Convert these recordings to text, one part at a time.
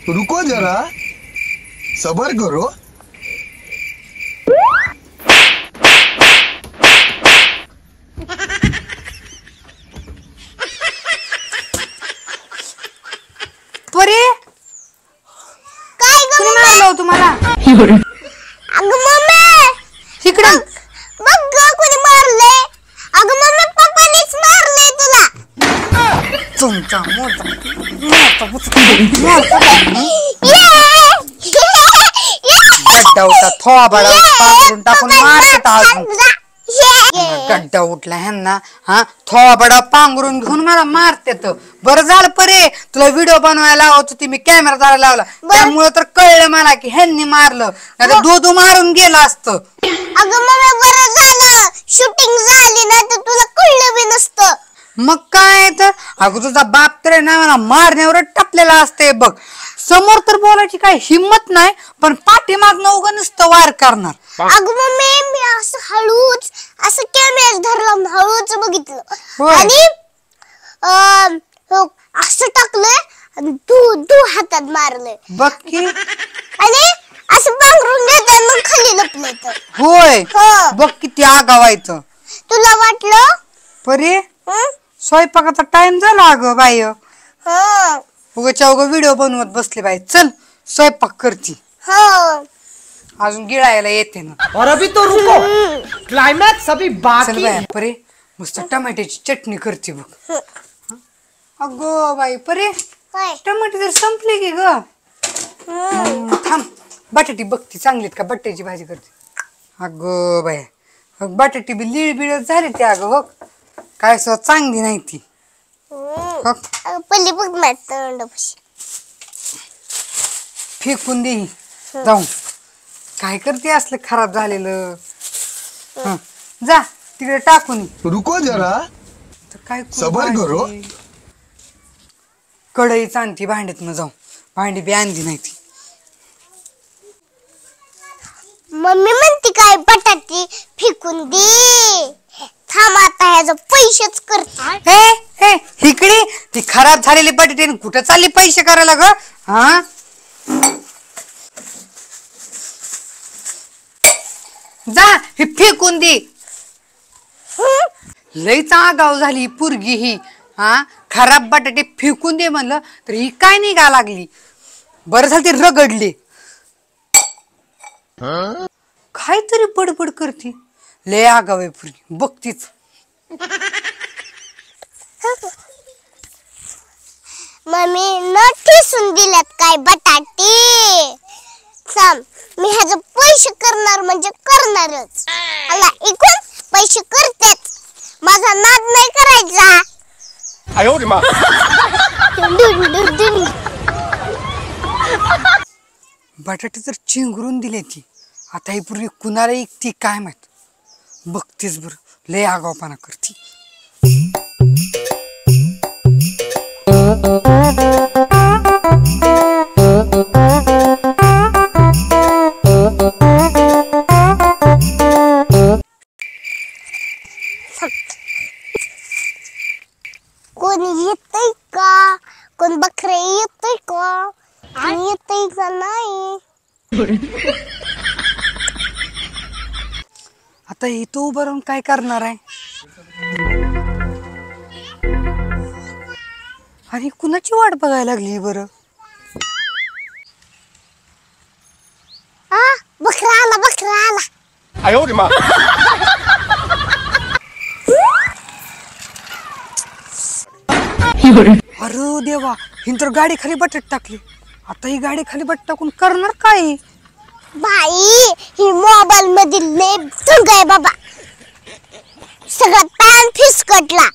रुको जरा, सबर करो। परे काय ग कोणी मारलं तुम्हाला? अगं मम्मी इकडं बघ ग कोणी मारले. अगं मम्मी पप्पानीच मारले तुला. तुमचा मोठा गड्डा उठा थोबाडा पांघरून टाकून मारतात अजून. गड्डा उठला ह्यांना हा थोबाडा पांघरून घेऊन मला मारतात. बरं झालं परे तुला व्हिडिओ बनवायला लावत होती मी, कॅमेरा धरायला लावला त्यामुळे तर कळलं मला की ह्यांनी मारलं, नाही दूध मारून गेलं असतं. अगं मम्मी बरं झालं शूटिंग झाली ना तर तुला कळलं बी नसतं. मग काय तर अगं तुझा बाप तर ना मला मारण्यावर टपलेला असते बघ. समोर तर बोलायची काय हिम्मत नाही, पण पाठीमागनं उगा नुसतं वार करणार. अगं मम्मी मी असं हळूच असं कॅमेरा धरला हळूच बघितलं होय. आणि असं टाकलंय आणि तू हातात मारलंय बघ की. आणि असं पांघरून घेतात मग खाली लपलंय तर. होय हो. बघ किती आगावायचं. तुला वाटलं परे हं? स्वयंपाकाचा टाइम झाला अगं बाई. हं. उगाच्या उगा व्हिडिओ बनवत बसले बाई. चल स्वयंपाक करती, हं. अजून गिळायला येते ना. और अभी तो रुको, क्लाइमैक्स अभी चल बाकी बाई है. परे मस्त टमाट्याची चटणी करते बघ. अगो बाई परे काय? टमाटे तर संपले की ग. थांब बटाटी बघती चांगलीत का बटाट्याची भाजी करते. अगो बाई बटाटी बी लिळ बिळ झाली ती अगं हो, काय सुद्धा चांगली नाही ती. हो. अगं पल्ली बघ ना तोंडापाशी. फेकून दे जाऊन. काय करते असलं खराब झालेलं. हं, जा तिकडे टाकून ये. रुको जरा, तर काय करू सबर करो. भाजी? कढईच आणती भांड्यातनं जाऊन, भांडी बी आणली नाही ती. मम्मी म्हणते काय बटाटी फेकून दे. थांब आता ह्याचं पैसेच करते. हे हे इकडे ती खराब झालेली बटाटे कुठं चालली पैसे करायला ग. हा जा हे फेकून दे. लईच आगाव झाली पुरगी ही. हा खराब बटाटे फेकून दे म्हणलं तर ही काय नाही गा लागली. बरं झालं ती रगडली. काहीतरी बडबड करते. लय आगाव आहे पुरगी बघतीच. मम्मी न ठेसून दिल्यात काय बटाटे. थांब मी ह्याचं पैसे करणार म्हणजे करणारच. मला इकून पैसे करतेच, माझा नाद नाही करायचा. बटाटे तर चिंगरून दिले ती. आता ही पूर्वी कुणाला एकती काय माहित. बघतीच बर लय आगावपणा करती. कोणी येतय का, कोण बकरे येतय का, आणि येतय का नाही. आता हे तो उभं राहून काय करणार आहे. अरे कुणाची वाट बघायला लागली बरं. बकरा आला बकरा आला. अरे देवा हिन तर गाडी खाली बटाट टाकली. आता ही गाडी खाली बट टाकून करणार काय. बाई ही मोबाईल मध्ये लय दंग आहे बाबा. सगळा पॅन फिसकटला.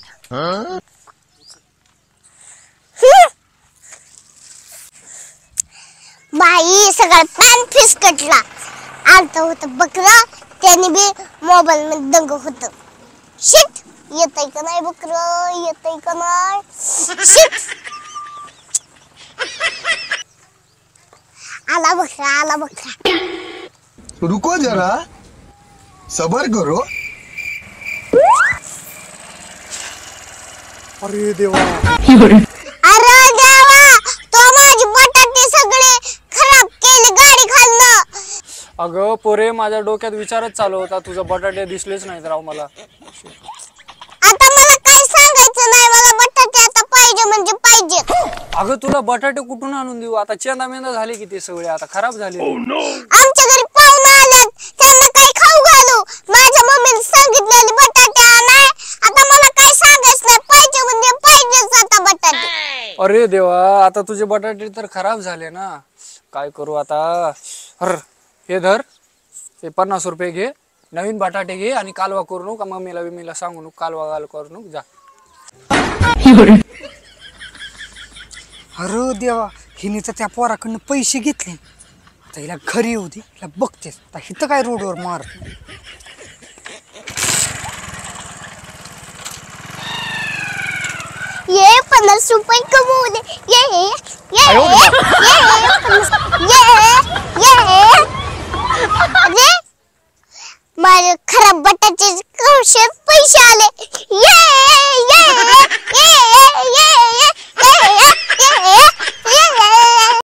बाई सगळा पॅन फिसकटला. आलत होत बकरा त्याने बी मोबाईल मध्ये दंग होत. शिट येतय का नाही बकरं, येतय का नाही. शिट आला बकरा आला बकरा. रुको जरा, सबर करो. अरे देवा. अरे देवा तो माझी बटाटे सगळे अगं पोरे, माझ्या डोक्यात विचारच चालू होता, तुझं बटाटे दिसलेच नाहीत राव मला. आता मला काय सांगायचं नाही, मला बटाटे आता पाहिजे म्हणजे पाहिजे. अगं तुला बटाटे कुठून आणून देऊ? आता चेंदा मेंदा झाले की ते सगळे आता खराब झाले. आमच्या घरी पाहुणे आल्यात, त्यांना काय खाऊ घालू? माझ्या मम्मीने सांगितलेले बटाटे आणाय. आता मला काय सांगायचं नाही, पाहिजे म्हणजे पाहिजेच आता बटाटे. अरे देवा, आता तुझे बटाटे तर खराब झाले ना, काय करू आता? हे धर, हे 50 रुपये घे, नवीन बटाटे घे आणि कालवा करू नको, मम्मीला सांगू नको, कालवा करू नको, जा. अरे देवा, हिने तर त्या पोराकडनं पैसे घेतले. आता हिला घरी येऊ दे, हिला बघतेस आता हिथं काय रोडवर मार. ये 50 रुपये कमवू दे. अरे माझे खराब बटाटे कौशल पैसे आले. ये